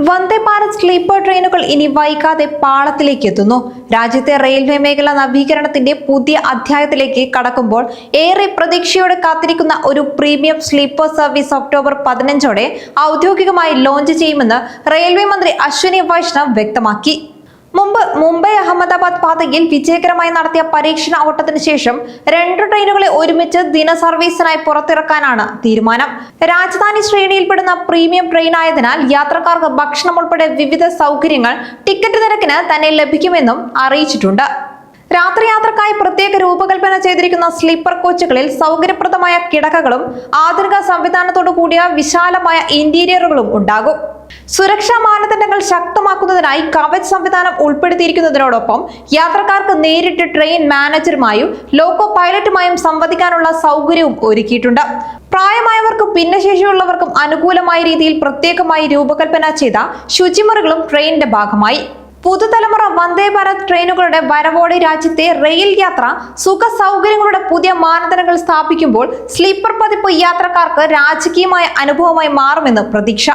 Vande Bharat sleeper ട്രെയിനുകൾ ഇനി വൈകാതെ പാളത്തിലേക്ക് എത്തുന്നു. രാജ്യത്തെ റെയിൽവേ മേഖല നവീകരണത്തിന്റെ പുതിയ അധ്യായത്തിലേക്ക് കടക്കുമ്പോൾ ഏറെ പ്രതീക്ഷയോടെ കാത്തിരിക്കുന്ന ഒരു പ്രീമിയം സ്ലീപ്പർ സർവീസ് ഒക്ടോബർ 15 ഔദ്യോഗികമായി ലോഞ്ച് ചെയ്യുമെന്ന് റെയിൽവേ മന്ത്രി അശ്വിനി വൈഷ്ണവ് വ്യക്തമാക്കി. മുമ്പ് മുംബൈ അഹമ്മദാബാദ് പാതയിൽ വിജയകരമായി നടത്തിയ പരീക്ഷണ ഓട്ടത്തിന് ശേഷം 2 ട്രെയിനുകളെ ഒരുമിച്ച് ദിന സർവീസിനായി പുറത്തിറക്കാനാണ് തീരുമാനം. രാജധാനി ശ്രേണിയിൽപ്പെടുന്ന പ്രീമിയം ട്രെയിൻ ആയതിനാൽ യാത്രക്കാർക്ക് ഭക്ഷണം ഉൾപ്പെടെ വിവിധ സൗകര്യങ്ങൾ ടിക്കറ്റ് നിരക്കിന് തന്നെ ലഭിക്കുമെന്നും അറിയിച്ചിട്ടുണ്ട്. രാത്രി യാത്രക്കായി പ്രത്യേക രൂപകൽപ്പന ചെയ്തിരിക്കുന്ന സ്ലീപ്പർ കോച്ചുകളിൽ സൗകര്യപ്രദമായ കിടക്കകളും ആധുനിക സംവിധാനത്തോടു കൂടിയ വിശാലമായ ഇന്റീരിയറുകളും ഉണ്ടാകും. സുരക്ഷാ മാനദണ്ഡങ്ങൾ ശക്തമാക്കുന്നതിനായി കവച് സംവിധാനം ഉൾപ്പെടുത്തിയിരിക്കുന്നതിനോടൊപ്പം യാത്രക്കാർക്ക് നേരിട്ട് ട്രെയിൻ മാനേജറുമായും ലോക്കോ പൈലറ്റുമായും സംവദിക്കാനുള്ള സൗകര്യവും ഒരുക്കിയിട്ടുണ്ട്. പ്രായമായവർക്കും ഭിന്നശേഷിയുള്ളവർക്കും അനുകൂലമായ രീതിയിൽ പ്രത്യേകമായി രൂപകൽപ്പന ചെയ്ത ശുചിമുറികളും ട്രെയിനിന്റെ ഭാഗമായി. പുതുതലമുറ വന്ദേ ഭാരത് ട്രെയിനുകളുടെ വരവോടെ രാജ്യത്തെ റെയിൽ യാത്ര സുഖ സൗകര്യങ്ങളുടെ പുതിയ മാനദണ്ഡങ്ങൾ സ്ഥാപിക്കുമ്പോൾ സ്ലീപ്പർ പതിപ്പ് യാത്രക്കാർക്ക് രാജകീയമായ അനുഭവമായി മാറുമെന്ന് പ്രതീക്ഷ.